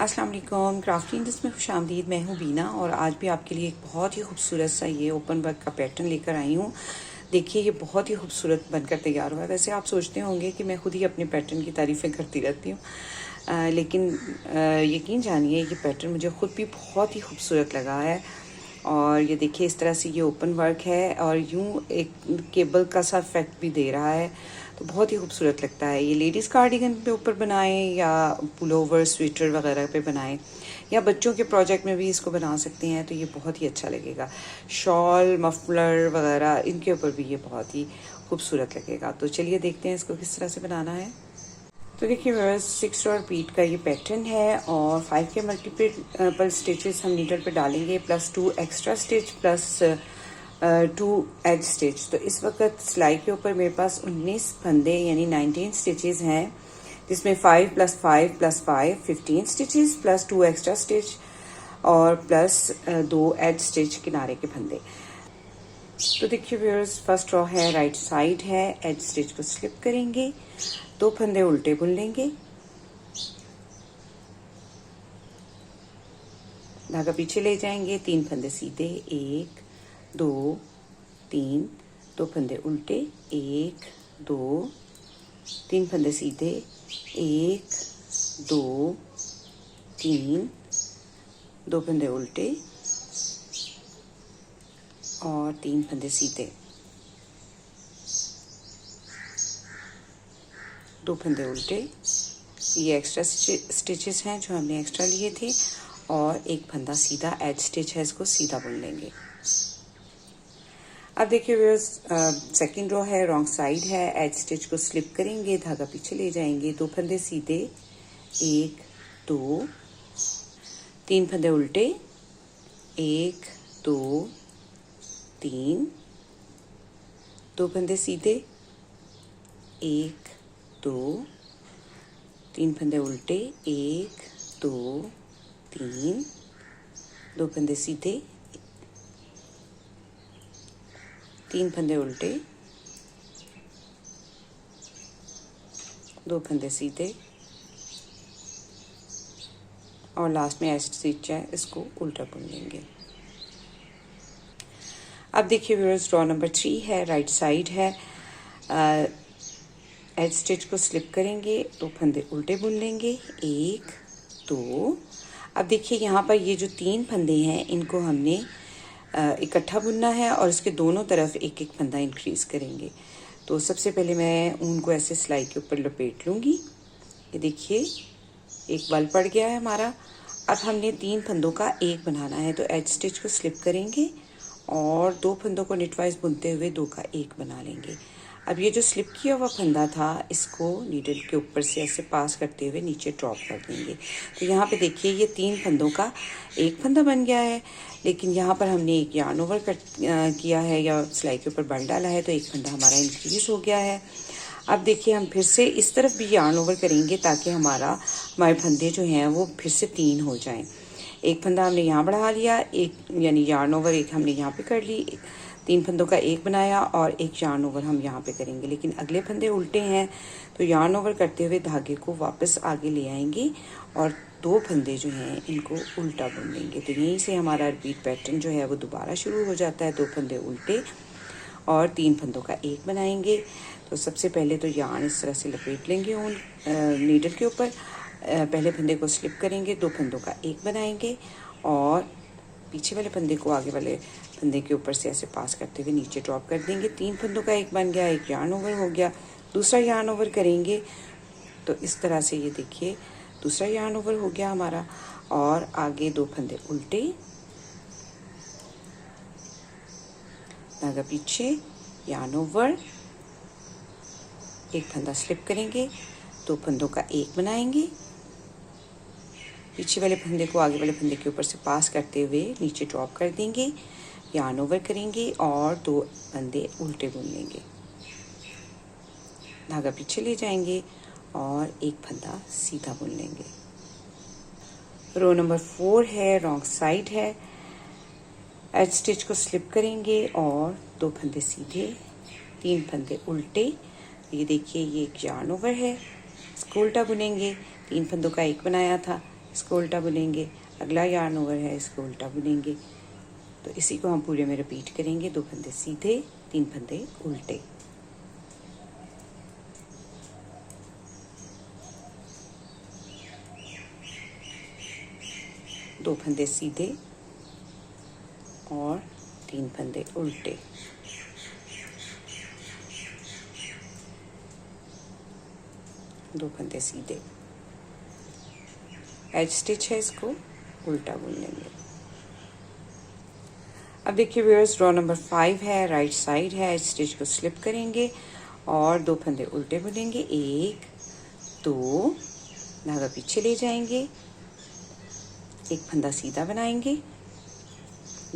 अस्सलाम वालेकुम। क्राफ्टिंग में खुशामदीद। मैं हूँ बीना और आज भी आपके लिए एक बहुत ही खूबसूरत सा ये ओपन वर्क का पैटर्न लेकर आई हूँ। देखिए ये बहुत ही खूबसूरत बनकर तैयार हुआ है। वैसे आप सोचते होंगे कि मैं खुद ही अपने पैटर्न की तारीफ़ें करती रहती हूँ, लेकिन यकीन जानिए ये पैटर्न मुझे ख़ुद भी बहुत ही खूबसूरत लगा है। और ये देखिए इस तरह से ये ओपन वर्क है और यूँ एक केबल का सा इफेक्ट भी दे रहा है, तो बहुत ही खूबसूरत लगता है। ये लेडीज़ कार्डिगन पे ऊपर बनाएं या पुलोवर स्वेटर वगैरह पे बनाएं या बच्चों के प्रोजेक्ट में भी इसको बना सकते हैं, तो ये बहुत ही अच्छा लगेगा। शॉल मफलर वगैरह इनके ऊपर भी ये बहुत ही खूबसूरत लगेगा। तो चलिए देखते हैं इसको किस तरह से बनाना है। तो देखिए व्यूअर्स 6 और रिपीट का ये पैटर्न है और 5 के मल्टीपल स्टिचेस हम नीडल पे डालेंगे plus 2 extra stitch plus 2 as stitch. तो इस वक्त सिलाई के ऊपर मेरे पास 19 फंदे यानी 19 स्टिचेस हैं, जिसमें 5 + 5 + 5 15 स्टिचेस प्लस 2 एक्स्ट्रा स्टिच और प्लस 2 एज स्टिच किनारे के फंदे। तो देखिए व्यूअर्स फर्स्ट रो है, राइट साइड है, एज स्टिच को स्लिप करेंगे, 2 फंदे उल्टे बुन लेंगे, धागा पीछे ले जाएंगे, 3 फंदे सीधे, 1 2 3, 2 फंदे उल्टे, 1 2 3 फंदे सीधे, 1 2 3, 2 फंदे उल्टे और 3 फंदे सीधे, 2 फंदे उल्टे। ये एक्स्ट्रा स्टिचेस हैं जो हमने एक्स्ट्रा लिए थे और एक फंदा सीधा एज स्टिच है, इसको सीधा बुन लेंगे। अब देखिए व्यूअर्स सेकंड रो है, रॉन्ग साइड है, एज स्टिच को स्लिप करेंगे, धागा पीछे ले जाएंगे, 2 फंदे सीधे, 1 2 3 फंदे उल्टे, 1 2 3, 2 फंदे सीधे, 1 2 3 फंदे उल्टे, 1 2 3, 2 फंदे सीधे, 3 फंदे उल्टे, 2 फंदे सीधे और लास्ट में एज स्टिच है, इसको उल्टा बुन लेंगे। अब देखिए व्यूअर्स रो नंबर 3 है, राइट साइड है, एज स्टिच को स्लिप करेंगे, 2 फंदे उल्टे बुन लेंगे, 1 2। अब देखिए यहाँ पर ये जो 3 फंदे हैं इनको हमने इकट्ठा बुनना है और इसके दोनों तरफ एक एक फंदा इंक्रीज करेंगे। तो सबसे पहले मैं ऊन को ऐसे सिलाई के ऊपर लपेट लूँगी। ये देखिए एक बल पड़ गया है हमारा। अब हमने 3 फंदों का एक बनाना है, तो एज स्टिच को स्लिप करेंगे और 2 फंदों को निटवाइज बुनते हुए 2 का एक बना लेंगे। अब ये जो स्लिप किया हुआ फंदा था इसको नीडल के ऊपर से ऐसे पास करते हुए नीचे ड्रॉप कर देंगे। तो यहाँ पे देखिए ये 3 फंदों का एक फंदा बन गया है, लेकिन यहाँ पर हमने एक यार्न ओवर कट किया है या सिलाई के ऊपर बल डाला है, तो एक फंदा हमारा इंक्रीज हो गया है। अब देखिए हम फिर से इस तरफ भी यार्न ओवर करेंगे ताकि हमारे फंदे जो हैं वो फिर से 3 हो जाएं। एक फंदा हमने यहाँ बढ़ा लिया, एक यानी यार्न ओवर एक हमने यहाँ पे कर ली, 3 फंदों का एक बनाया और एक यार्न ओवर हम यहाँ पे करेंगे, लेकिन अगले फंदे उल्टे हैं तो यार्न ओवर करते हुए धागे को वापस आगे ले आएंगे और 2 फंदे जो हैं इनको उल्टा बुन लेंगे। तो यहीं से हमारा रिपीट पैटर्न जो है वो दोबारा शुरू हो जाता है। 2 फंदे उल्टे और 3 फंदों का एक बनाएंगे। तो सबसे पहले तो यार्न इस तरह से लपेट लेंगे ऊन नीडल के ऊपर, पहले फंदे को स्लिप करेंगे, 2 फंदों का एक बनाएंगे और पीछे वाले फंदे को आगे वाले फंदे के ऊपर से ऐसे पास करते हुए नीचे ड्रॉप कर देंगे। 3 फंदों का एक बन गया, एक यार्न ओवर हो गया, दूसरा यार्न ओवर करेंगे। तो इस तरह से ये देखिए दूसरा यार्न ओवर हो गया हमारा और आगे 2 फंदे उल्टे, धागा पीछे, यार्न ओवर, एक फंदा स्लिप करेंगे, 2 फंदों का एक बनाएंगे, पीछे वाले फंदे को आगे वाले फंदे के ऊपर से पास करते हुए नीचे ड्रॉप कर देंगे, यार्न ओवर करेंगे और 2 फंदे उल्टे बुन लेंगे, धागा पीछे ले जाएंगे और एक फंदा सीधा बुन लेंगे। रो नंबर 4 है, रॉन्ग साइड है, एज स्टिच को स्लिप करेंगे और 2 फंदे सीधे, 3 फंदे उल्टे। ये देखिए ये एक यार्न ओवर है, इसको उल्टा बुनेंगे, 3 फंदों का एक बनाया था, इसको उल्टा बुनेंगे, अगला यार्न ओवर है, इसको उल्टा बुनेंगे। तो इसी को हम पूरे में रिपीट करेंगे। 2 फंदे सीधे, 3 फंदे उल्टे, 2 फंदे सीधे और 3 फंदे उल्टे, 2 फंदे सीधे। एज स्टिच है, इसको उल्टा बुन लेंगे। अब देखिए व्यूअर्स, रो नंबर 5 है, राइट साइड है। एज स्टिच को स्लिप करेंगे और 2 फंदे उल्टे बुनेंगे। 1 2, धागा पीछे ले जाएंगे, 1 फंदा सीधा बनाएंगे,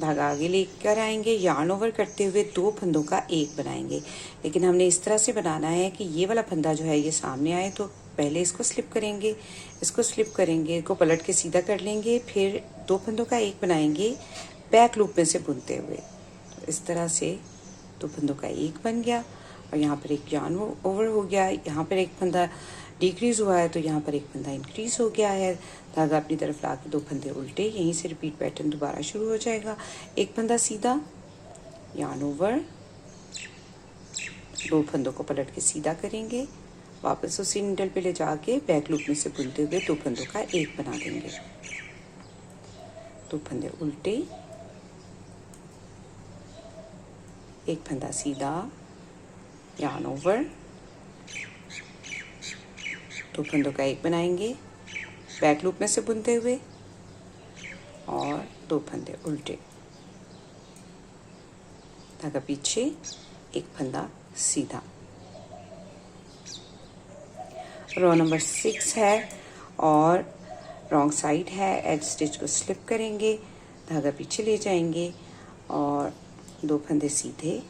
धागा आगे लेकर आएंगे, यार्न ओवर करते हुए 2 फंदों का एक बनाएंगे। लेकिन हमने इस तरह से बनाना है कि ये वाला फंदा जो है ये सामने आए, तो पहले इसको स्लिप करेंगे, इसको स्लिप करेंगे, इसको पलट के सीधा कर लेंगे, फिर 2 फंदों का एक बनाएंगे बैक लूप में से बुनते हुए। तो इस तरह से 2 फंदों का एक बन गया और यहाँ पर एक यार्न ओवर हो गया। यहाँ पर एक फंदा डिक्रीज हुआ है तो यहाँ पर एक फंदा इंक्रीज हो गया है। धागा अपनी तरफ ला के 2 फंदे उल्टे, यहीं से रिपीट पैटर्न दोबारा शुरू हो जाएगा। 1 फंदा सीधा, यार्न ओवर, 2 फंदों को पलट के सीधा करेंगे, वापस उसी नीडल पे ले जाके बैक लूप में से बुनते हुए 2 फंदों का एक बना देंगे। 2 फंदे उल्टे, 1 फंदा सीधा, यार्न ओवर, 2 फंदों का एक बनाएंगे बैक लूप में से बुनते हुए और 2 फंदे उल्टे, धागा पीछे, 1 फंदा सीधा। रो नंबर 6 है और रॉन्ग साइड है। एज स्टिच को स्लिप करेंगे, धागा पीछे ले जाएंगे और 2 फंदे सीधे,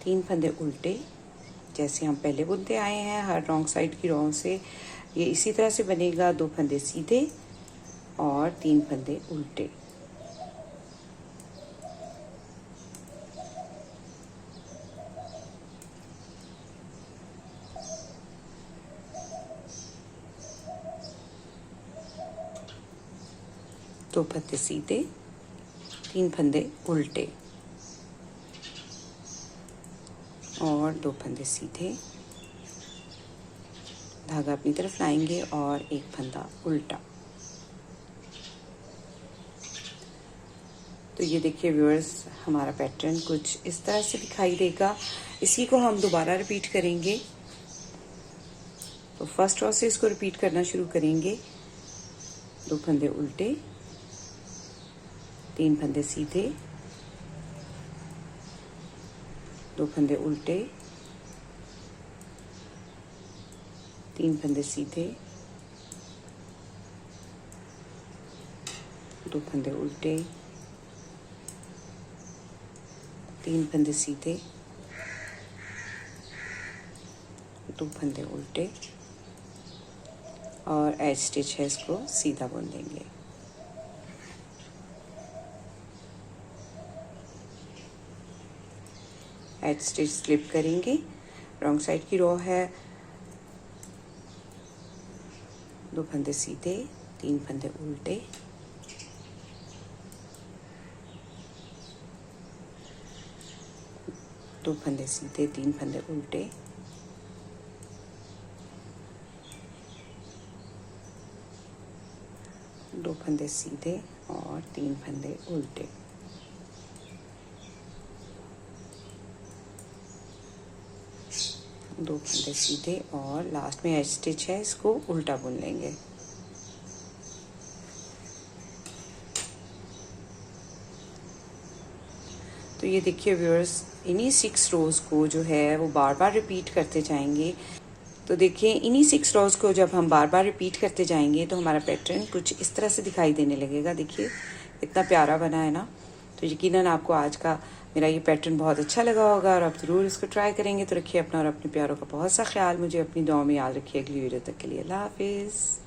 3 फंदे उल्टे, जैसे हम पहले बुनते आए हैं हर रॉन्ग साइड की रो से, ये इसी तरह से बनेगा। 2 फंदे सीधे और 3 फंदे उल्टे, दो फंदे सीधे, 3 फंदे उल्टे और 2 फंदे सीधे, धागा अपनी तरफ लाएंगे और 1 फंदा उल्टा। तो ये देखिए व्यूअर्स, हमारा पैटर्न कुछ इस तरह से दिखाई देगा। इसी को हम दोबारा रिपीट करेंगे। तो फर्स्ट रो से इसको रिपीट करना शुरू करेंगे। 2 फंदे उल्टे, 3 फंदे सीधे, 2 फंदे उल्टे, 3 फंदे सीधे, 2 फंदे उल्टे, 3 फंदे सीधे, 2 फंदे उल्टे और एज स्टिच है, इसको सीधा बुन देंगे। एज स्टिच स्लिप करेंगे, रॉन्ग साइड की रो है। 2 फंदे सीधे, 3 फंदे उल्टे, 2 फंदे सीधे, 3 फंदे उल्टे, 2 फंदे सीधे और 3 फंदे उल्टे। दो फंदे सीधे और लास्ट में एज स्टिच है, इसको उल्टा बुन लेंगे। तो ये देखिए व्यूअर्स, इन्हीं 6 रोज़ को जो है वो बार बार रिपीट करते जाएंगे। तो देखिए इन्हीं 6 रोज़ को जब हम बार बार रिपीट करते जाएंगे तो हमारा पैटर्न कुछ इस तरह से दिखाई देने लगेगा। देखिए इतना प्यारा बना है ना। तो यकीनन आपको आज का मेरा ये पैटर्न बहुत अच्छा लगा होगा और आप ज़रूर इसको ट्राई करेंगे। तो रखिए अपना और अपने प्यारों का बहुत सा ख्याल। मुझे अपनी दुआ में याद रखिए। अगली वीडियो तक के लिए अल्लाह हाफिज़।